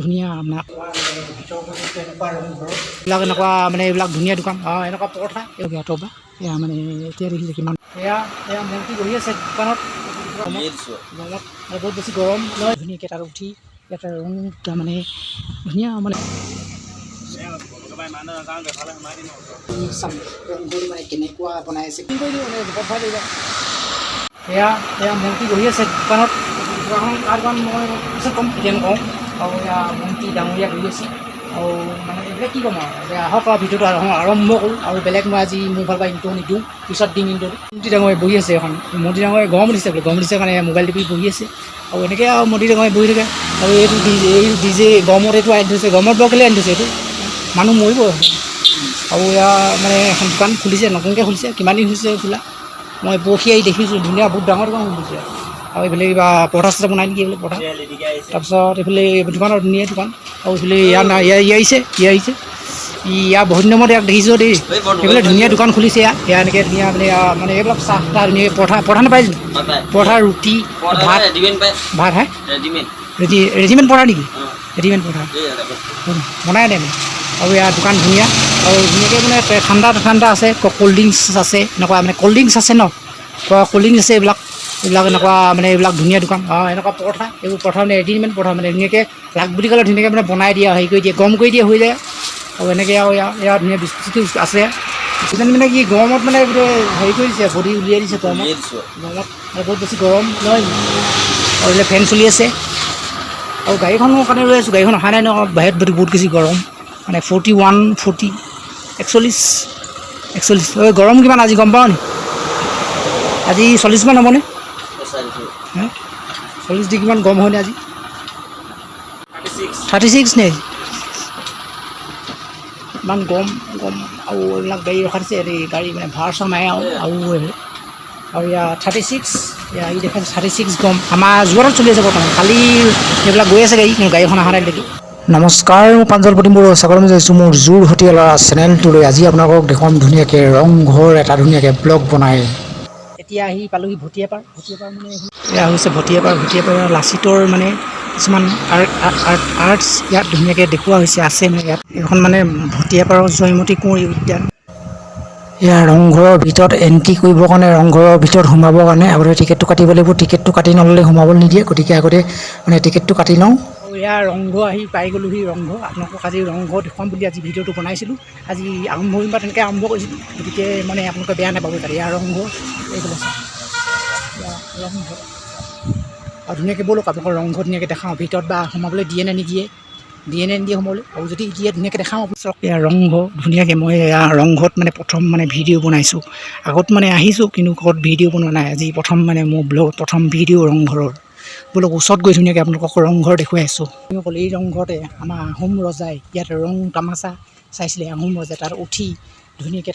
ধুনীয়া আপোনাক এইবিলাক এনেকুৱা মানে এইবিলাক ধুনীয়া দোকান এনেকুৱা পৰঠা ইয়াতৰ পৰা এয়া মানে এতিয়া দেখিছে কিমান এয়া মন্ত্ৰী বহি আছে দোকানত গৰমত বহুত বেছি গৰম লয় ধুনীয়াকৈ তাত উঠি ইয়াতে ৰং মানে ধুনীয়া মানে মানে কেনেকুৱা বনাই আছে কি কৰি মানে ভয় লাগিব এয়া মন্ত্ৰী বহি আছে দোকানত দোকান মই পিছত ক'ম এতিয়া নকওঁ আৰু এয়া মন্ত্ৰী ডাঙৰীয়া বহি আছে আৰু মানে এইবিলাক কি ক'ম আৰু এতিয়া আহক আৰু ভিডিঅ'টো আৰম্ভ কৰোঁ আৰু বেলেগ মই আজি মোৰ ফালৰ পৰা ইণ্টাৰভিউ নিদিওঁ পিছত দিম ইণ্টাৰভিউ মন্ত্ৰী ডাঙৰীয়া বহি আছে এখন মন্ত্ৰী ডাঙৰীয়া গৰম দিছে কাৰণে মোবাইল টিপি বহি আছে আৰু এনেকৈ আৰু মন্ত্ৰী ডাঙৰীয়া বহি থাকে আৰু এইটো ডিজে গৰমত এইটো আনি থৈছে গৰমত বৰ কেলৈ আনি থৈছে এইটো মানুহ মৰিব আৰু এয়া মানে এখন দোকান খুলিছে নতুনকৈ খুলিছে কিমান দিন হৈছে খোলা মই পৰহি আহি দেখিছোঁ ধুনীয়া বহুত ডাঙৰ দোকান খুলিছে আৰু এইফালে কিবা পৰঠা চৰঠা বনাই নেকি এইফালে পৰঠা তাৰপিছত এইফালে দোকানৰ ধুনীয়া দোকান আৰু এইফালে আহিছে ইয়াৰ বহুত দিনৰ মূৰত ইয়াক দেখিছোঁ দেই এইফালে ধুনীয়া দোকান খুলিছে এয়া এনেকৈ ধুনীয়া মানে এইবিলাক চাহ তাহ ধুনীয়া পৰঠা নাপায় পৰঠা ৰুটি ভাত হে ৰেডিমেড পৰঠা নেকি ৰেডিমেড পৰঠা বনাই দে আৰু ইয়াৰ দোকান ধুনীয়া আৰু ধুনীয়াকৈ মানে ঠাণ্ডা আছে ক'ল্ড ড্ৰিংকছ আছে এনেকুৱা মানে ক'ল্ড ড্ৰিংকছ আছে ন ক'ল্ড ড্ৰিংকছ আছে এইবিলাক এনেকুৱা মানে এইবিলাক ধুনীয়া দোকান এনেকুৱা পৰঠা এইবোৰ পৰঠা মানে ৰেডিমেড পৰঠা মানে ধুনীয়াকৈ লাগ বুলি ক'লে ধুনীয়াকৈ মানে বনাই দিয়া হেৰি কৰি দিয়ে গৰম কৰি দিয়ে হৈ যায় আৰু এনেকৈ আৰু ইয়াৰ ধুনীয়া বিস্কুট আছে কিজানি মানে কি গৰমত মানে হেৰি কৰি দিছে বডি উলিয়াই দিছে গৰমত বহুত বেছি গৰম নহয় আৰু এইফালে ফেন চলি আছে আৰু গাড়ীখনৰ কাৰণে ৰৈ আছোঁ গাড়ীখন অহা নাই ন বাহিৰত বহুত বেছি গৰম মানে 41 গৰম কিমান আজি গম পাওঁ নি আজি 40 মান হ'বনে 40 ডিগ্ৰী মান গৰম হয়নে আজি 36 নে ইমান গৰম আৰু এইবিলাক গাড়ী ৰখা দিছে গাড়ী মানে ভাড়া চাড়া নাই আৰু ইয়াৰ 36 ই দেখা 36 গৰম আমাৰ যোৰহাটত চলি আছে বৰ্তমান কালি এইবিলাক গৈ আছে গাড়ীখন অহা নাই দেখি নমস্কাৰ মই প্ৰাঞ্জল প্ৰতিম বড়ো স্বাগতম জনাইছোঁ মোৰ যোৰহতীয়া চেনেলটোলৈ আজি আপোনালোকক দেখুৱাম ধুনীয়াকৈ ৰংঘৰ এটা ধুনীয়াকৈ ব্লগ বনাই এতিয়া আহি পালোহি ভটিয়াপাৰ মানে এয়া হৈছে ভটিয়াপাৰ লাচিতৰ মানে কিছুমান আৰ্টছ ইয়াত ধুনীয়াকৈ দেখুওৱা হৈছে আছে মানে ইয়াত এইখন মানে ভটিয়াপাৰৰ জয়মতী কোঁৱৰী উদ্যান এয়া ৰংঘৰৰ ভিতৰত এণ্ট্ৰি কৰিবৰ কাৰণে ৰংঘৰৰ ভিতৰত সোমাবৰ কাৰণে আগতে টিকেটটো কাটিব লাগিব টিকেটটো কাটি নল'লে সোমাব নিদিয়ে গতিকে আগতে মানে টিকেটটো কাটি লওঁ আৰু ইয়াৰ ৰংঘৰ আহি পাই গ'লোহি ৰংঘৰ আপোনালোকক আজি ৰংঘৰ দেখুৱাম বুলি আজি ভিডিঅ'টো বনাইছিলোঁ আজি আৰম্ভ কৰিম বা তেনেকৈ আৰম্ভ কৰিছিলোঁ গতিকে মানে আপোনালোকে বেয়া নাপাব তাত ইয়াৰ ৰংঘৰ এইফালে ৰংঘৰ আৰু ধুনীয়াকৈ ব'লক আপোনালোকৰ ৰংঘৰ ধুনীয়াকৈ দেখাওঁ ভিতৰত বা সোমাবলৈ দিয়ে নে নিদিয়ে সোমাবলৈ আৰু যদি দিয়ে ধুনীয়াকৈ দেখাওঁ চাওক এয়া ৰংঘৰ ধুনীয়াকৈ মই এয়া ৰংঘৰত মানে প্ৰথম মানে ভিডিঅ' বনাইছোঁ আগত মানে আহিছোঁ কিন্তু ঘৰত ভিডিঅ' বনোৱা নাই আজি প্ৰথম মানে মোৰ ব্লগত প্ৰথম ভিডিঅ' ৰংঘৰৰ বোলক ওচৰত গৈ ধুনীয়াকৈ আপোনালোকক ৰংঘৰ দেখুৱাই আছোঁ অকল এই ৰংঘৰতে আমাৰ আহোম ৰজাই ইয়াত ৰং তামাচা চাইছিলে আহোম ৰজাই তাত উঠি ধুনীয়াকৈ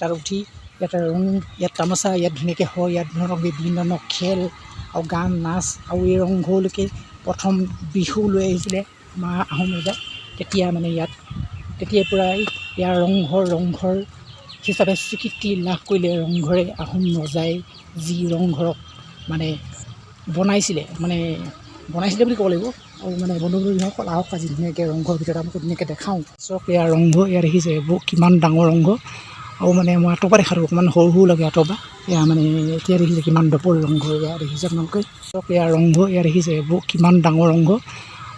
ইয়াত ৰং ইয়াত তামাচা ইয়াত ধুনীয়াকৈ হয় ইয়াত ধৰক বিভিন্ন ধৰণৰ খেল আৰু গান নাচ আৰু এই ৰংঘৰলৈকে প্ৰথম বিহু লৈ আহিছিলে আমাৰ আহোম ৰজাই তেতিয়া মানে তেতিয়াৰ পৰাই ইয়াৰ ৰংঘৰ হিচাপে স্বীকৃতি লাভ কৰিলে ৰংঘৰে আহোম ৰজাই যি ৰংঘৰক মানে বনাইছিলে বুলি ক'ব লাগিব আৰু মানে বন্ধুসকল আহক আজি ধুনীয়াকৈ ৰংঘৰৰ ভিতৰত আমাক ধুনীয়াকৈ দেখাওঁ চব ইয়াৰ ৰংঘৰ ইয়াৰ দেখিছে এইবোৰ কিমান ডাঙৰ ৰংঘৰ আৰু মানে মই আঁতৰ পৰা দেখালোঁ অকণমান সৰু লাগে আঁতৰ পৰা এয়া মানে এতিয়া দেখিছে কিমান ডপৰ ৰংঘৰ এয়া দেখিছে আপোনালোকে চব ইয়াৰ ৰংঘৰ এয়া দেখিছে এইবোৰ কিমান ডাঙৰ ৰংঘৰ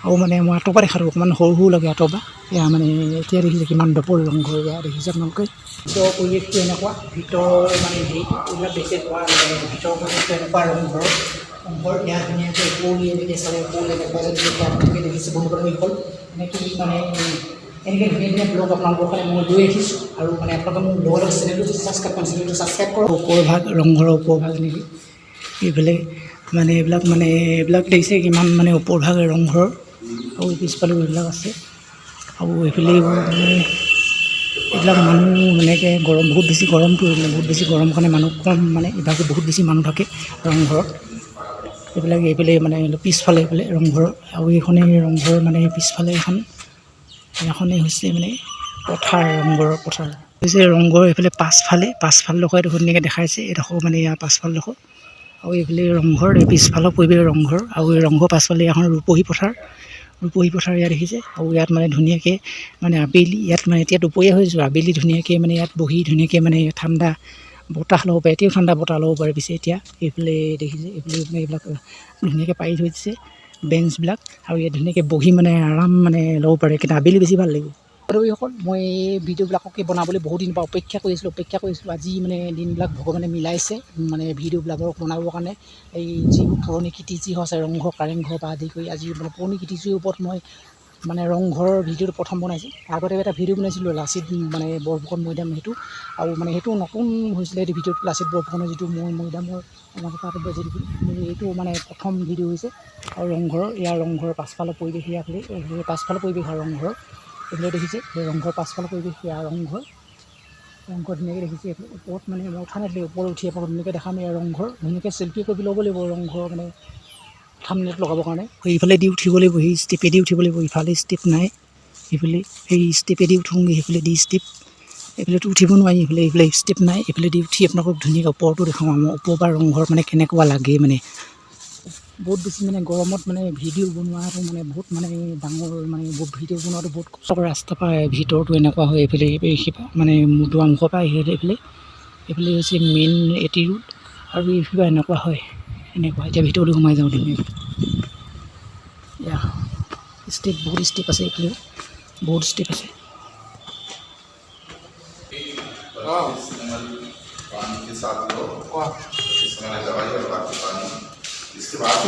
আৰু মানে মই আঁতৰ পৰা দেখালোঁ অকণমান সৰু লাগে আঁতৰ পৰা এয়া মানে এতিয়া দেখিছে কিমান ডপৰ ৰংঘৰ এয়া দেখিছে আপোনালোকে ভিতৰৰ পৰিৱেশটো এনেকুৱা ভিতৰৰ মানে হেৰিটো এইবিলাক বেছি পোৱা ভিতৰৰ পৰিৱেশটো এনেকুৱা ৰংঘৰ ইয়াত ধুনীয়াকৈ ওপৰলৈ এনেকৈ চালে ওপৰলৈ আপোনালোকে দেখিছে বন্ধুসকল এনেকৈ মানে এনেকৈ ধুনীয়া ব্লগ আপোনালোকৰ কাৰণে মই লৈ আহিছোঁ আৰু মানে আপোনালোকে মোৰ ব্লগৰ চেনেলটো ছাবস্ক্ৰাইব কৰক ওপৰভাগ ৰংঘৰৰ ওপৰভাগ এনেকৈ এইবিলাক দেখিছে কিমান মানে ওপৰভাগ ৰংঘৰৰ আৰু পিছফালেও এইবিলাক আছে আৰু এইফালে মানে এইবিলাক মানুহ এনেকৈ বহুত বেছি গৰমটো বহুত বেছি গৰম কাৰণে মানুহ কম মানে ইভাগে বহুত বেছি মানুহ থাকে ৰংঘৰত এইফালে মানে পিছফালে এইফালে ৰংঘৰ আৰু এইখনেই ৰংঘৰ মানে পিছফালে এখনেই হৈছে মানে পথাৰ ৰংঘৰৰ পথাৰ হৈছে ৰংঘৰ এইফালে পাছফালডোখৰ এইডোখৰ ধুনীয়াকৈ দেখাইছে এইডোখৰ মানে ইয়াৰ পাছফালডোখৰ আৰু এইফালে ৰংঘৰ এই পিছফালৰ পৰিৱেশ ৰংঘৰ আৰু এই ৰংঘৰ পাছফালে এখন ৰূপহী পথাৰ ৰূপহী পথাৰ ইয়াত দেখিছে। আৰু ইয়াত মানে ধুনীয়াকৈ মানে আবেলি ইয়াত মানে এতিয়া দুপৰীয়া হৈছোঁ, আবেলি ধুনীয়াকৈ মানে ইয়াত বহি ধুনীয়াকৈ মানে ঠাণ্ডা বতাহ ল'ব পাৰে, এতিয়াও ঠাণ্ডা বতাহ ল'ব পাৰে। পিছে এতিয়া এইফালে দেখিছে, এইফালে মানে এইবিলাক ধুনীয়াকৈ পাৰি থৈ দিছে বেঞ্চবিলাক, আৰু ইয়াত ধুনীয়াকৈ বহি মানে আৰাম মানে ল'ব পাৰে। কিন্তু আবেলি বেছি ভাল লাগিব। সকল মই এই ভিডিঅ'বিলাককে বনাবলৈ বহুত দিনৰ পৰা অপেক্ষা কৰিছিলোঁ। আজি মানে দিনবিলাক ভগৱানে মিলাইছে মানে ভিডিঅ'বিলাকৰ বনাবৰ কাৰণে। এই যিবোৰ পুৰণি কীৰ্তিচি আছে ৰংঘৰ কাৰেংঘৰ পৰা আদি কৰি আজি মানে পুৰণি কীৰ্তিচিৰ ওপৰত মই মানে ৰংঘৰৰ ভিডিঅ'টো প্ৰথম বনাইছোঁ। আগতে এটা ভিডিঅ' বনাইছিলোঁ লাচিত মানে বৰফুকন মৈদাম, সেইটো আৰু মানে সেইটো নতুন হৈছিলে সেইটো ভিডিঅ'টো লাচিত বৰফুকনৰ যিটো মৈদামৰ এইটো মানে প্ৰথম ভিডিঅ' হৈছে। আৰু ৰংঘৰৰ ইয়াৰ ৰংঘৰৰ পাছফালৰ পৰিৱেশ ইয়াৰফালে পাছফালৰ পৰিৱেশ আৰু ৰংঘৰ এইফালে দেখিছে ৰংঘৰ পাছফালৰ পৰিৱেশ ইয়াৰ ৰংঘৰ ধুনীয়াকৈ দেখিছে। ওপৰত মানে মই উঠা নাই, ওপৰত উঠি আপোনাক ধুনীয়াকৈ দেখাম। ইয়াৰ ৰংঘৰ ধুনীয়াকৈ চেল্ফি কৰি ল'ব লাগিব ৰংঘৰ মানে থাম্বনেইলত লগাবৰ কাৰণে। সেইফালে দি উঠিব লাগিব, সেই ষ্টেপেদি উঠিব লাগিব। ইফালে ষ্টেপ নাই, এইফালে সেই ষ্টেপেদি উঠোঁগৈ, সেইফালে দি ষ্টেপ এইফালেতো উঠিব নোৱাৰি, এইফালে ষ্টেপ নাই। এইফালে দি উঠি আপোনালোকক ধুনীয়াকৈ ওপৰতো দেখাওঁ। আমাৰ ওপৰৰ পৰা ৰংঘৰ মানে কেনেকুৱা লাগে মানে বহুত বেছি মানে গৰমত মানে ভিডিঅ' বনোৱাটো মানে বহুত মানে ডাঙৰ মানে ভিডিঅ' বনোৱাটো বহুত কষ্ট। ৰাস্তাৰ পৰা ভিতৰতো এনেকুৱা হয়, এইফালে মানে দুৱাৰমুখৰ পৰা এইফালে হৈছে মেইন এটি ৰোড, আৰু এইফালে এনেকুৱা হয় এনেকুৱা। এতিয়া ভিতৰলৈ সোমাই যাওঁ ধুনীয়াকৈ। এয়া ষ্টেপ বহুত ষ্টেপ আছে, এইফালেও বহুত ষ্টেপ আছে।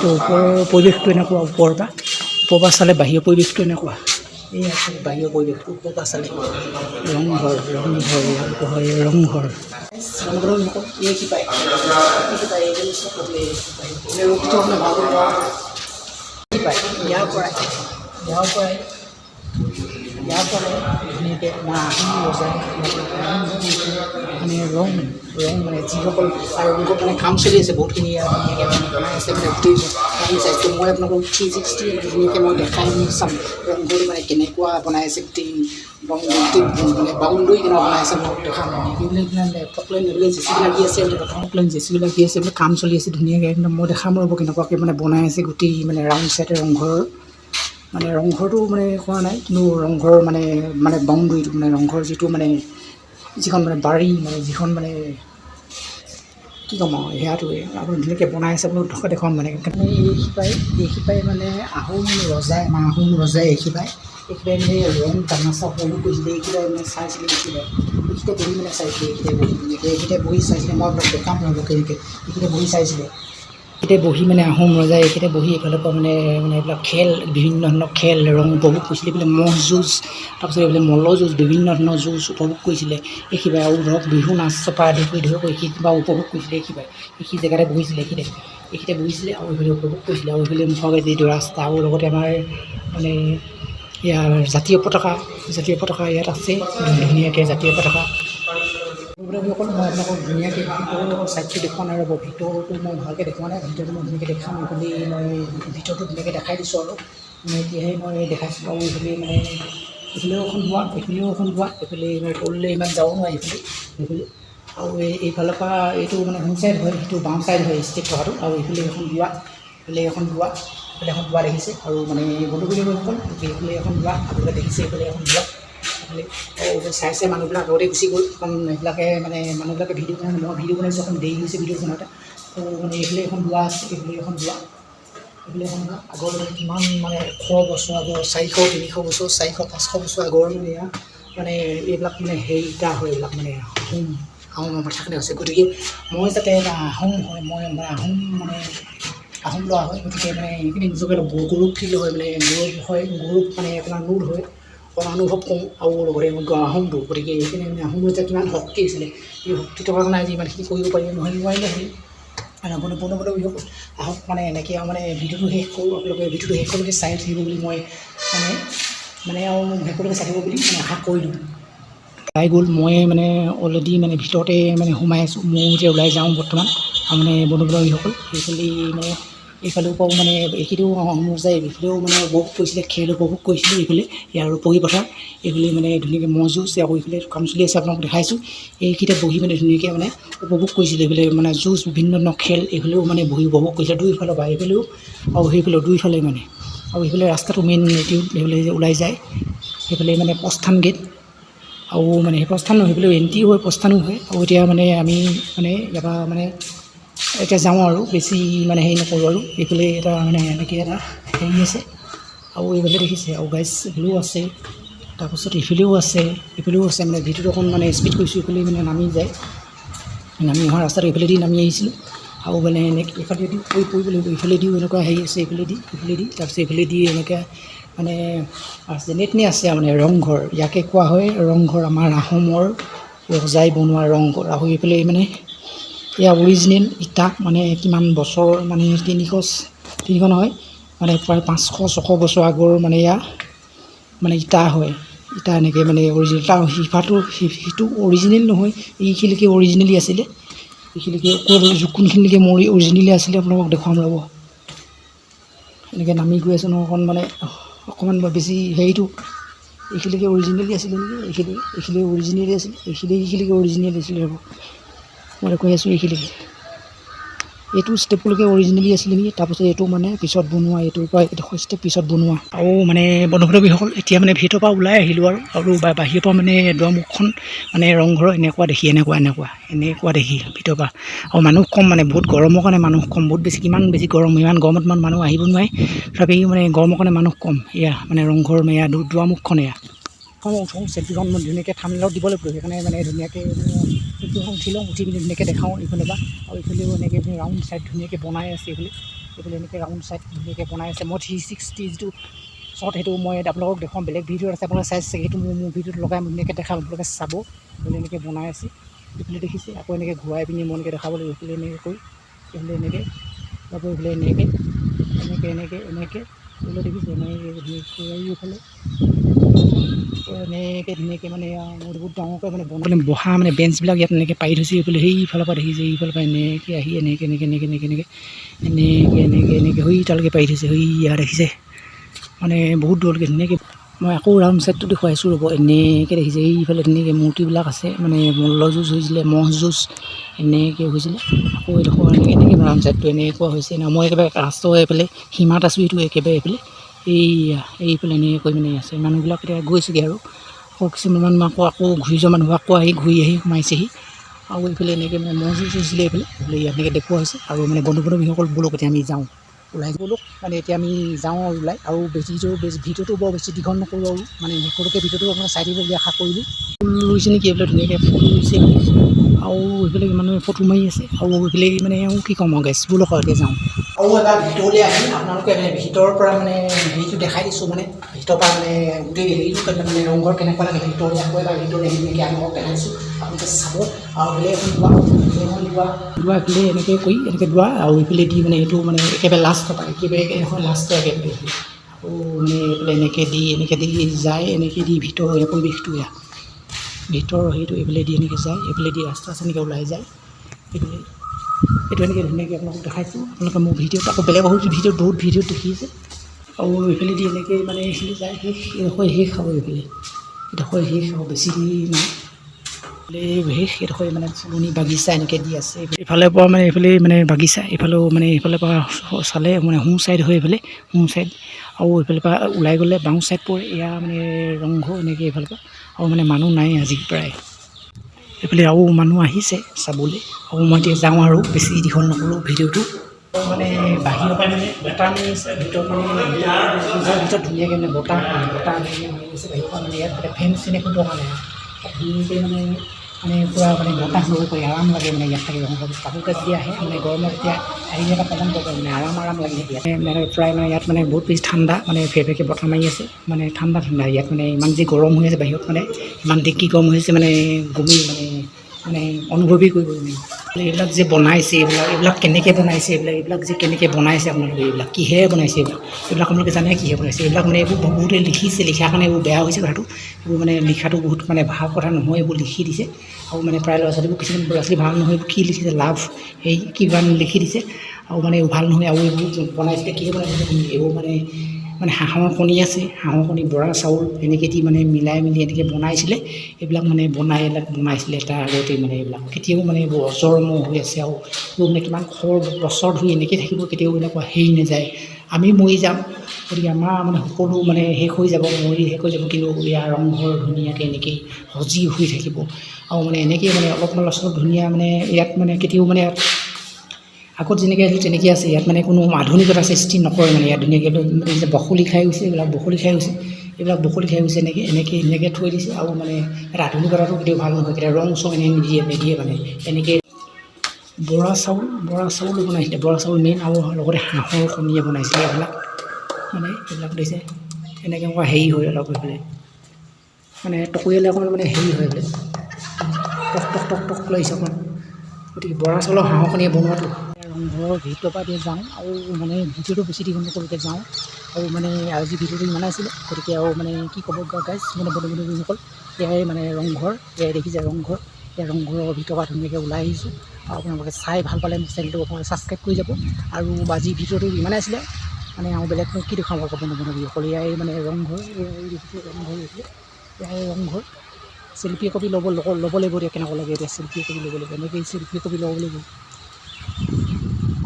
ওপৰৰ পৰিৱেশটো এনেকুৱা, ওপৰৰ পৰা চালে বাহিৰৰ পৰিৱেশটো এনেকুৱা। এই আছে বাহিৰৰ পৰিৱেশটো ওপৰৰ পৰা চালে ৰংঘৰ এই শিপাই ইয়াৰ পৰাই ধুনীয়াকৈ আহোম ৰজাই মানে ৰং মানে যিসকল আৰু ৰংঘৰ মানে কাম চলি আছে বহুতখিনি ধুনীয়াকৈ মানে বনাই আছে মানে গোটেই চাইছোঁ। মই আপোনালোকক 360 ধুনীয়াকৈ মই দেখাই চাম ৰংঘৰটো মানে কেনেকুৱা বনাই আছে, গোটেই মানে বাউণ্ডৰী কেনেকুৱা বনাই আছে মই দেখাম। এইবিলাক ফকলেন এইবিলাক জেচিবি লাগি আছে, ফকলেন জেচিবি লাগি আছে, এইবিলাক কাম চলি আছে ধুনীয়াকৈ একদম মই দেখাম ৰ'ব কেনেকুৱাকৈ মানে বনাই আছে গোটেই মানে ৰাউণ্ড চাইডে ৰংঘৰৰ। মানে ৰংঘৰটো মানে কৰা নাই, কিন্তু ৰংঘৰৰ মানে বাউণ্ডৰীটো মানে ৰংঘৰ যিটো মানে যিখন মানে বাৰী মানে যিখন মানে কি ক'ম আৰু সেয়াটোৱে আপুনি ধুনীয়াকৈ বনাই আছে আপুনি দেখুৱাম মানে। এই শিপাই মানে আহোম ৰজাই এইখিপাই মানে ৰং তামাচা সকলো কৰিছিলে। এইকেইটাই মানে চাইছিলে, এইকেইটা বহি মানে চাইছিলে, এইকেইটাই বহি চাইছিলে। মই আপোনাক দেখাম ৰ'ব কেনেকৈ এইকেইটা বহি চাইছিলে। এইকেইটাই বহি মানে আহোম ৰজাই এইকেইটাই বহি এইফালৰ পৰা মানে এইবিলাক খেল বিভিন্ন ধৰণৰ খেল ৰং উপভোগ কৰিছিলে। এইবিলাক ম'হ যুঁজ, তাৰপিছত এইবিলাক মল্ল যুঁজ, বিভিন্ন ধৰণৰ যুঁজ উপভোগ কৰিছিলে এইখিপাই। আৰু ধৰক বিহু নাচ চপা আদি কৰি ধৰক এইখিনিবা উপভোগ কৰিছিলে এইখিপাই। এইখিনি জেগাতে বহিছিলে এইখিনিতে বহিছিলে আৰু এইফালে উপভোগ কৰিছিলে। আৰু এইফালে মুখতে যিটো ৰাস্তা আৰু লগতে আমাৰ মানে ইয়াৰ জাতীয় পতাকা ইয়াত আছে ধুনীয়াকৈ জাতীয় পতাকা। অকল মই আপোনালোকক ধুনীয়াকৈ চাইডটো দেখুওৱা নাই ৰ'ব, ভিতৰটো মই ভালকৈ দেখুওৱা নাই। ভিতৰটো মই ধুনীয়াকৈ দেখাম বুলি মই ভিতৰটো ধুনীয়াকৈ দেখাই দিছোঁ আৰু এতিয়াহে মই দেখাইছোঁ। আৰু এইফালে মানে এইফালেও এখন হোৱা, এইফালেও এখন হোৱা, এইফালে তললৈ ইমান যাব নোৱাৰি এইফালে। আৰু এইফালৰ পৰা এইটো মানে সোঁ চাইড হয়, সেইটো বাওঁ চাইড হয় ষ্টেপ থকাটো। আৰু এইফালে এখন যোৱা, এইফালে এখন যোৱা দেখিছে। আৰু মানে বন্ধুসকল এইফালে এখন যোৱা আপোনালোকে দেখিছে, এইফালে এখন যোৱা চাইছে মানুহবিলাক আগতে গুচি গ'ল। কাৰণ এইবিলাকে মানে মানুহবিলাকে ভিডিঅ' বনাই, মই ভিডিঅ' বনাইছোঁ অকণ দেৰি হৈছে ভিডিঅ' বনাওঁতে। তো মানে এইফালে এখন যোৱা আছে, এইফালে এখন যোৱা আগৰ কিমান মানে 100 বছৰ আগৰ 400-300 বছৰ 400-500 বছৰ আগৰ মানে এইবিলাক মানে হেৰিটা হয়, এইবিলাক মানে আহোমৰ কথাখিনি হৈছে। গতিকে মই যাতে এটা আহোম হয়, মই মানে আহোম লোৱা হয়, গতিকে মানে এইখিনি নিজকে গৌৰৱ ফিল হয়, মানে গৌৰৱ মানে আপোনাৰ নোট হয়, অনুভৱ কৰোঁ। আৰু লগতে মই আহোমটো, গতিকে এইখিনি মানে আহোম ৰজা কিমান শক্তি আছিলে, এই শক্তি থকাৰ কাৰণে আজি ইমানখিনি কৰিব পাৰিব নোৱাৰিলে হেৰি আহক মানে এনেকৈ আৰু মানে ভিডিঅ'টো শেষ কৰোঁ। আপোনালোকে ভিডিঅ'টো শেষলৈকে চাই থাকিব বুলি মই আৰু শেষলৈকে চাই থাকিব বুলি মানে আশা কৰিলোঁ। ওলাই গ'ল, মই মানে অলৰেডি মানে ভিতৰতে মানে সোমাই আছোঁ। ময়ো এতিয়া ওলাই যাওঁ বৰ্তমান। আৰু মানে বন্ধুসকল এইফালেও পাওঁ মানে এইখিনিও যায়, এইফালেও মানে উপভোগ কৰিছিলে, খেল উপভোগ কৰিছিলে এইফালে ইয়াৰ ৰূপহী পথাৰ। এইফালে মানে ধুনীয়াকৈ ম'হ যুঁজ, আকৌ এইফালে কাম চলি আছে আপোনাক দেখাইছোঁ। এইকেইটা বহি মানে ধুনীয়াকৈ মানে উপভোগ কৰিছিলে এইফালে মানে যুঁজ বিভিন্ন ধৰণৰ খেল। এইফালেও মানে বহি উপভোগ কৰিছিলে দুইফালৰ পৰা, এইফালেও আৰু সেইফালেও দুইফালে মানে। আৰু সেইফালে ৰাস্তাটো মেইন এইটো সেইফালে ওলাই যায়, সেইফালে মানে প্ৰস্থান গেট, আৰু মানে সেই প্ৰস্থান সেইফালে এণ্ট্ৰি হয় প্ৰস্থানো হয়। আৰু এতিয়া মানে আমি মানে ইয়াৰ পৰা মানে এতিয়া যাওঁ আৰু বেছি মানে হেৰি নকৰোঁ আৰু এইফালে এটা মানে এনেকৈ এটা হেৰি আছে, আৰু এইফালে দেখিছে আৰু গাইজ এইফালেও আছে, তাৰপাছত এইফালেও আছে মানে ভিডিঅ'টো অকণ মানে স্পীড কৰিছোঁ, এইফালে মানে নামি যায়, নামি অহা ৰাস্তাটো এইফালেদি নামি আহিছিলোঁ, আৰু মানে এনেকৈ এইফালেদি পৰিব লাগিব, ইফালেদিও এনেকুৱা হেৰি আছে, এইফালেদি তাৰপিছত এইফালেদি এনেকৈ মানে যেনেতেনে আছে মানে ৰংঘৰ, ইয়াকে কোৱা হয় ৰংঘৰ, আমাৰ আহোমৰ ৰজাই বনোৱা ৰংঘৰ। আৰু এইফালে মানে এয়া অৰিজিনেল ইটা, মানে কিমান বছৰ মানে 300 নহয় মানে প্ৰায় 500-600 বছৰ আগৰ মানে এয়া মানে ইটা হয়, ইটা এনেকৈ মানে অৰিজিনেল, তাৰ সিটো অৰিজিনেল নহয়, এইখিনিলৈকে অৰিজিনেলি আছিলে, এইখিনিলৈকে কোনখিনিলৈকে মোৰ অৰিজিনেলি আছিলে আপোনালোকক দেখুৱাম ৰ'ব। এনেকৈ নামি গৈ আছোঁ ন, মানে অকণমান বেছি হেৰিটো এইখিনিলৈকে অৰিজিনেলি আছিলে নেকি, এইখিনি অৰিজিনেলি আছিলে, এইখিনিলৈকে অৰিজিনেলি আছিলে ৰ'ব, মই কৈ আছোঁ এইখিনিলৈকে, এইটো ষ্টেপলৈকে অৰিজিনেলি আছিলে নেকি, তাৰপিছত এইটো মানে পিছত বনোৱা, এইটোৰ পৰা এইডোখৰ ষ্টেপ পিছত বনোৱা। আৰু মানে বন্ধু-বান্ধৱীসকল এতিয়া মানে ভিতৰৰ পৰা ওলাই আহিলোঁ আৰু বাহিৰৰ পৰা মানে দুৱাৰমুখখন মানে ৰংঘৰৰ এনেকুৱা দেখি, এনেকুৱা দেখি ভিতৰৰ পৰা, আৰু মানুহ কম, মানে বহুত গৰমৰ কাৰণে মানুহ কম, বহুত বেছি, কিমান বেছি গৰম, ইমান গৰমত মানুহ আহিব নোৱাৰে, তথাপি মানে গৰমৰ কাৰণে মানুহ কম। এয়া মানে ৰংঘৰ এয়া দুৱাৰমুখখন, এয়া উঠোঁ চেল্ফিখন মই ধুনীয়াকৈ থাম্বনেইলত দিব লাগিব, সেইকাৰণে মানে ধুনীয়াকৈ চেল্ফিখন উঠি লওঁ, উঠি পিনি ধুনীয়াকৈ দেখাওঁ এইফালে পৰা, আৰু এইফালেও এনেকৈ ৰাউণ্ড ছাইড ধুনীয়াকৈ বনাই আছে, এইফালে এনেকৈ ৰাউণ্ড ছাইড ধুনীয়াকৈ বনাই আছে। মই 360 যিটো শ্বট সেইটো মই আপোনালোকক দেখুৱাম, বেলেগ ভিডিঅ'ত আছে, আপোনালোকে চাইছে, সেইটো মোৰ ভিডিঅ'ত লগাই মই ধুনীয়াকৈ দেখাম, আপোনালোকে চাব, এইফালে এনেকৈ বনাই আছে, এইফালে দেখিছে, আকৌ এনেকৈ ঘূৰাই পিনি মই এনেকৈ দেখাব লাগিব, এইফালে এনেকৈ কৰি, এইফালে এনেকৈ যাব, এইফালে এনেকৈ এইফালে দেখিছে, এইফালে এনেকৈ ধুনীয়াকৈ মানে বহুত ডাঙৰকৈ মানে বহা মানে বেঞ্চবিলাক ইয়াত এনেকৈ পাৰি থৈছে, এইফালে সেইফালৰ পৰা দেখিছে, এইফালৰ পৰা এনেকৈ আহি এনেকৈ হৈ তালৈকে পাৰি থৈছে, ইয়াত দেখিছে, মানে বহুত দূৰলৈকে ধুনীয়াকৈ। মই আকৌ ৰাউণ্ড ছাইডটো দেখুৱাইছোঁ ৰ'ব, এনেকৈ দেখিছে, এইফালে ধুনীয়াকৈ মূৰ্তিবিলাক আছে, মানে মল্লযুঁজ হৈছিলে, ম'হ যুঁজ এনেকৈ হৈছিলে, আকৌ এইডোখৰ এনেকৈ ৰাউণ্ড ছাইডটো এনেকুৱা হৈছে, মই একেবাৰে ৰাস্তাৰ এইফালে সীমাত আছোঁ, এইটো একেবাৰে এইফালে এইফালে এনেকৈ মানে আছে, মানুহবিলাক এতিয়া গৈছেগৈ আৰু কিছুমান আকৌ ঘূৰি যোৱা মানুহ আকৌ ঘূৰি আহি সোমাইছেহি, আৰু এইফালে এনেকৈ মানে ম'হ যুঁজ হৈছিলে, এইফালে এনেকৈ দেখুওৱা হৈছে। আৰু মানে বন্ধু-বান্ধৱীসকল ব'লক এতিয়া আমি যাওঁ, ওলাই গ'লোঁ, মানে এতিয়া আমি যাওঁ আৰু ওলাই, আৰু ভিডিঅ'টো বৰ বেছি দীঘল নকৰোঁ, আৰু মানে সৰুকৈ ভিডিঅ'টো আপোনাৰ চাই দিব বুলি আশা কৰিলোঁ। ফুল ৰুইছে নেকি, এইফালে ধুনীয়াকৈ ফুল ৰুইছে, আৰু এইফালে মানুহে ফটো মাৰি আছে, আৰু এইফালে মানে কি ক'ম আৰু গাইছ, ব'লক এতিয়া যাওঁ। আৰু এবাৰ ভিতৰলৈ আহি আপোনালোকে মানে ভিতৰৰ পৰা মানে হেৰিটো দেখাই দিছোঁ, মানে ভিতৰৰ পৰা মানে গোটেই হেৰিটো মানে ৰংঘৰ কেনেকুৱা লাগে ভিতৰলৈ, আকৌ এবাৰ ভিতৰলৈ এনেকৈ আপোনালোকক দেখাইছোঁ, আপোনালোকে চাব। আৰু এইফালে এনেকৈ কৰি এনেকৈ দোৱা, আৰু এইফালে দি মানে এইটো মানে একেবাৰে লাষ্ট পায়, একেবাৰে এখন লাষ্ট একেবাৰে, আকৌ মানে এইফালে এনেকৈ দি যায়, এনেকৈ দি ভিতৰৰ পৰিৱেশটো এয়া ভিতৰৰ হেৰিটো এইফালে দি এনেকৈ যায়, এইফালে দি ৰাস্তা আছে এনেকৈ ওলাই যায়, এইটো এনেকৈ ধুনীয়াকৈ আপোনালোকক দেখাইছোঁ। আপোনালোকে মোৰ ভিডিঅ'ত আকৌ বেলেগ বহুত ভিডিঅ'ত দেখিছে, আৰু এইফালে দি এনেকৈ মানে এইফালে যায়, এইডোখৰ শেষ, আৰু এইডোখৰ শেষ, আৰু বেছি নাই, এইডোখৰ মানে ফুলনি বাগিচা এনেকৈ দি আছে, এইফালৰ পৰা মানে এইফালে মানে বাগিচা, এইফালেও মানে এইফালৰ পৰা চালে মানে সোঁ ছাইড হয়, এইফালে সোঁ ছাইড, আৰু এইফালৰ পৰা ওলাই গ'লে বাওঁ ছাইড পৰে, এয়া মানে ৰংঘৰ এনেকৈ এইফালৰ পৰা, আৰু মানে মানুহ নাই আজি প্ৰায়, এইফালে আৰু মানুহ আহিছে চাবলৈ, আৰু মই এতিয়া যাওঁ আৰু বেছি দীঘল নকৰোঁ ভিডিঅ'টো। মানে বাহিৰৰ পৰা মানে বতাহ মাৰি আছে, ভিতৰত ধুনীয়াকৈ মানে বতাহ মাৰি আছে, বাহিৰৰ পৰা মানে ইয়াত ফেন চেন একো দৰকাৰ নাই, ধুনীয়াকৈ মানে পূৰা মানে বতাহ ল'ব পাৰি, আৰাম লাগে মানে ইয়াত থাকি, কাপোৰ কাজ যেতিয়া আহে মানে গৰমত এতিয়া আহি এটা কমন পাব, মানে আৰাম লাগে ইয়াত, মানে প্ৰায় মানে ইয়াত মানে বহুত বেছি ঠাণ্ডা, মানে ফেৰফেৰকৈ বতাহ মাৰি আছে, মানে ঠাণ্ডা ইয়াত, মানে ইমান যি গৰম হৈ আছে বাহিৰত, মানে ইমান ডিগ্ৰী গৰম হৈ আছে, মানে গমি মানে অনুভৱেই কৰিব নোৱাৰি। এইবিলাক যে বনাইছে, এইবিলাক কেনেকৈ বনাইছে, এইবিলাক যে কেনেকৈ বনাইছে আপোনালোকে, এইবিলাক কিহেৰে বনাইছে, এইবিলাক আপোনালোকে জানে কিহে বনাইছে, এইবিলাক মানে এইবোৰ বহুতে লিখিছে, লিখাৰ কাৰণে এইবোৰ বেয়া হৈছে কথাটো, এইবোৰ মানে লিখাটো বহুত মানে ভাল কথা নহয়, এইবোৰ লিখি দিছে, আৰু মানে প্ৰায় ল'ৰা-ছোৱালীবোৰ কিছুমান ল'ৰা-ছোৱালী ভাল নহয়, এইবোৰ কি লিখিছে লাভ এই কিবা লিখি দিছে, আৰু মানে এইবোৰ ভাল নহয়, আৰু এইবোৰ বনাইছিলে কিহে বনাইছিলে, এইবোৰ মানে হাঁহৰ কণী আছে, হাঁহৰ কণী, বৰা চাউল এনেকৈ দি মানে মিলাই মেলি এনেকৈ বনাইছিলে, এইবিলাক মানে বনাইছিলে তাৰ আগতে, মানে এইবিলাক কেতিয়াও মানে এইবোৰ অজৰমৰ হৈ আছে, আৰু এইবোৰ মানে কিমান বছৰ ধৰি এনেকৈ থাকিব, কেতিয়াও এনেকুৱা হেৰি নাযায়, আমি মৰি যাম গতিকে আমাৰ মানে সকলো মানে শেষ হৈ যাব, মৰি শেষ হৈ যাব, কিন্তু ইয়াৰ ৰংঘৰ ধুনীয়াকৈ এনেকেই সজীৱ হৈ থাকিব। আৰু মানে এনেকৈ মানে অলপ ধুনীয়া মানে ইয়াত মানে কেতিয়াও মানে আগত যেনেকৈ আছিল তেনেকৈ আছে। ইয়াত মানে কোনো আধুনিকতা সৃষ্টি নকৰে মানে। ইয়াত ধুনীয়াকৈ যে বখলি খাই গৈছে, এইবিলাক বখলি খাই গৈছে, এনেকৈ থৈ দিছে। আৰু মানে এটা আধুনিকতাটো কেতিয়াও ভাল নহয়, কেতিয়াও ৰং চং নিদিয়ে মানে এনেকৈ বৰা চাউল বনাইছিলে, বৰা চাউল মেইন, আৰু লগতে হাঁহৰ কণীয়ে বনাইছিলে। এইবিলাক দিছে এনেকৈ অকণ হেৰি হয় অলপ এইফালে মানে টকৈয়ালে অকণমান মানে হেৰি হয় এইফালে টক লাগিছে অকণমান। গতিকে বৰা চাউলৰ হাঁহৰ কণীয়ে বনোৱাটো ৰংঘৰৰ ভিতৰৰ পৰা দিয়ে যাওঁ, আৰু মানে ভিডিঅ'টো বেছি দীঘল নকৰোঁতে যাওঁ। আৰু মানে আজি ভিডিঅ'টো ইমানেই আছিলে, গতিকে আৰু মানে কি ক'ব গাইজ, মানে বন্ধুসকল, এয়াই মানে ৰংঘৰ, এয়াই দেখিছে ৰংঘৰ। এই ৰংঘৰৰ ভিতৰৰ পৰা ধুনীয়াকৈ ওলাই আহিছোঁ। আৰু আপোনালোকে চাই ভাল পালে মোৰ চেনেলটো আপোনালোকে ছাবস্ক্ৰাইব কৰি যাব। আৰু আজি ভিডিঅ'টো ইমানেই আছিলে, মানে আৰু বেলেগ কি দেখাম আকৌ বন্ধুসকল, এয়াই মানে ৰংঘৰ, এয়াই ৰংঘৰ। চেল্ফি কপি ল'ব লাগিব এতিয়া, কেনেকুৱা লাগে এতিয়া চেল্ফি কপি ল'ব লাগিব, এনেকৈ চেল্ফি কপি ল'ব লাগিব।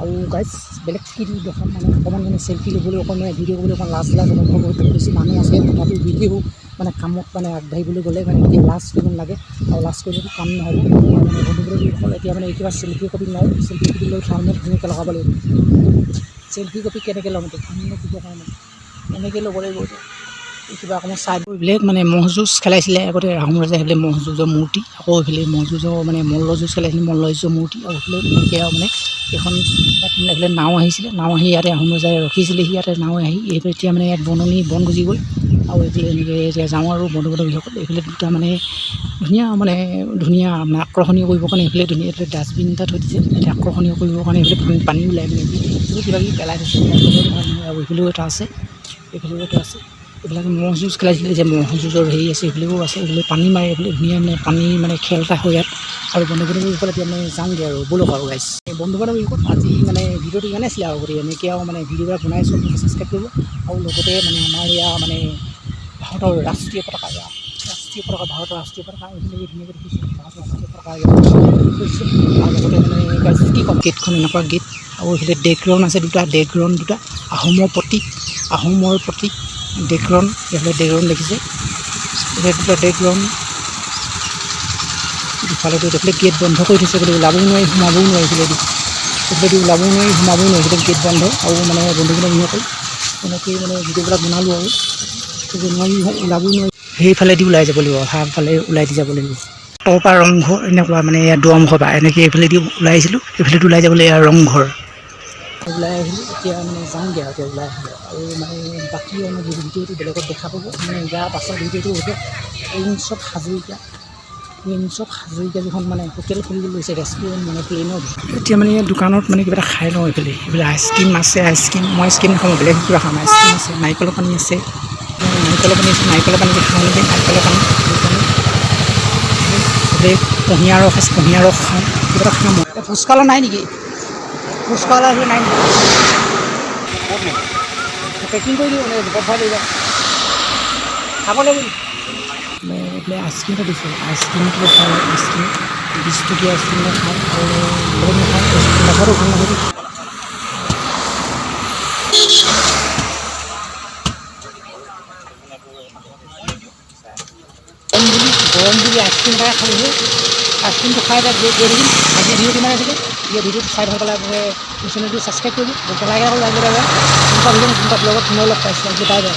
আৰু গাইজ বেলেগ কি দেখাম মানে অকণমান মানে চেল্ফি ল'বলৈ অকণমান ভিডিঅ' কৰিবলৈ অকণমান লাজ অনুভৱ হয়। বেছি মানুহ আছে তথাপিও ভিডিঅ' মানে কামত মানে আগবাঢ়িবলৈ গ'লে মানে এতিয়া লাজ কৰিব নালাগে, আৰু লাজ কৰিলেতো কাম নহ'ব। মানে বন্ধুসকল এতিয়া মানে কিবা চেল্ফি কপি লওঁ, চেল্ফি কপি লৈ থাৰ্মত ধুনীয়াকৈ লগাব লাগিব। চেল্ফি কপি কেনেকৈ ল'ম এতিয়া, ভিডিঅ'ৰ কাৰণে এনেকৈ ল'ব লাগিব। এতিয়া কিবা অকণমান চাই বেলেগ মানে ম'হ যুঁজ খেলাইছিলে আগতে আহোম ৰজাই, সেইফালে ম'হ যুঁজৰ মূৰ্তি, আকৌ এইফালে ম'হ যুঁজৰ মানে মল্ল যুঁজ খেলাইছিলে, মল্ল যুঁজৰ মূৰ্তি, আৰু এইফালে তেনেকৈ আৰু মানে এখন এইফালে নাও আহিছিলে, নাও আহি ইয়াতে আহোম ৰজাই ৰখিছিলেহি, ইয়াতে নাও আহি এইফালে এতিয়া মানে ইয়াত বন গজি গ'ল। আৰু এইফালে এনেকৈ এতিয়া যাওঁ আৰু বন্ধুসকল, এইফালে দুটা মানে ধুনীয়া মানে আকৰ্ষণীয় কৰিবৰ কাৰণে এইফালে ধুনীয়া ডাষ্টবিন এটা থৈ দিছে, এতিয়া আকৰ্ষণীয় কৰিবৰ কাৰণে এইফালে পানী ওলাই মানে কিবা কিবি পেলাই থৈছে। আৰু এইফালেও এটা আছে, এইবিলাক ম'হ যুঁজ খেলাইছিলে যে ম'হ যুঁজৰ হেৰি আছে, এইফালেও আছে। এইফালে পানী মাৰে, এইফালে ধুনীয়া মানে পানী মানে খেল এটা হয় ইয়াত। আৰু বন্ধুসকল এতিয়া মানে যাওঁগৈ আৰু ব'লক আৰু গাইছ বন্ধুসকল, আজি মানে ভিডিঅ'টো ইমানেই আছিলে আৰু গতিকে এনেকৈ আৰু মানে ভিডিঅ'বিলাক বনাইছোঁ, ছাবস্ক্ৰাইব কৰিব। আৰু লগতে মানে আমাৰ ইয়াৰ মানে ভাৰতৰ ৰাষ্ট্ৰীয় পতাকা, ভাৰতৰ ৰাষ্ট্ৰীয় পতাকা এইখিনি ধুনীয়াকৈ দেখিছোঁ, ভাৰতৰ ৰাষ্ট্ৰীয় পতাকা কৰিছোঁ। আৰু লগতে মানে কি ক'ম, গেটখন এনেকুৱা গেট, আৰু এইফালে ডেকগ্ৰাউণ্ড আছে দুটা, আহোমৰ প্ৰতীক ডেকগ্ৰাউণ্ড, এইফালে ডেকগ্ৰাউণ্ড দেখিছে, এইফালে দুটা ডেকগ্ৰাউণ্ড, ইফালেতো এইফালে গেট বন্ধ কৰি থৈছে, গতিকে ওলাবও নোৱাৰি সোমাবও নোৱাৰি, এইফালেদি ওলাবও নোৱাৰি সোমাবও নোৱাৰি, এইফালে গেট বন্ধ। আৰু মানে বন্ধুসকল এনেকৈ মানে ভিডিঅ'বিলাক বনালোঁ আৰু নোৱাৰি ওলাবও নোৱাৰি, সেইফালেদি ওলাই যাব লাগিব, ফালে ওলাই দি যাব লাগিব। তাৰ পৰা ৰংঘৰ এনেকুৱা মানে ইয়াত দুৱাৰমুখৰ পৰা এনেকৈ এইফালেদি ওলাই আহিছিলোঁ, এইফালেদি ওলাই যাবলৈ এয়া ৰংঘৰ ওলাই আহিলোঁ। এতিয়া মানে যাওঁগৈ আৰু এতিয়া ওলাই আহিলোঁ, আৰু মানে বাকী মানে ভিডিঅ'টো বেলেগত দেখা পাব। মানে ইয়াৰ পাছৰ ভিডিঅ'টো হ'ব প্ৰিন্স অফ হাজৰিকা যিখন মানে হোটেল খুলিবলৈ লৈছে, ৰেষ্টুৰেণ্ট মানে প্লেইনৰ। এতিয়া মানে দোকানত মানে কিবা এটা খাই লওঁ, এইফালে আইচক্ৰীম আছে, মই আইচক্ৰীম নাখাওঁ, বেলেগ কিবা খাম। আইচক্ৰীম আছে, নাৰিকলৰ পানী আছে, নাৰিকলৰ পানী খাওঁ নেকি, নাৰিকলৰ পানী কুঁহিয়াৰ ৰস আছে, কুঁহিয়াৰ ৰস খাওঁ, কিবা এটা খাওঁ। মই ফুচকালা নাই নেকি, ফুচকালা নাই নেকি, পেকিং কৰি দিওঁ, ভৰাই লৈ যাওঁ, খাব লাগিব। এইফালে আইচক্ৰীম এটা দিছোঁ, আইচক্ৰীমটো খাওঁ, আইচক্ৰীম 20 টকীয়া আইচক্ৰীম এটা খাওঁ, আৰু বহুত নাখাওঁ, নাখাওঁতো ভাল নহয়। গৰম বুলি আইচক্ৰীম এটা খালোঁ, আইচক্ৰীমটো খাই তাত গৈ থাকিম। আজি ভিডিঅ'টো কিমান আছিলে, ভিডিঅ'টো চাই ভাল পালে আপোনাৰ চেনেলটো ছাবস্ক্ৰাইব কৰিব, লাইক কৰিব, এনেকুৱা ভিডিঅ' লগত পুনৰ লগ পাইছোঁ, বাই বাই।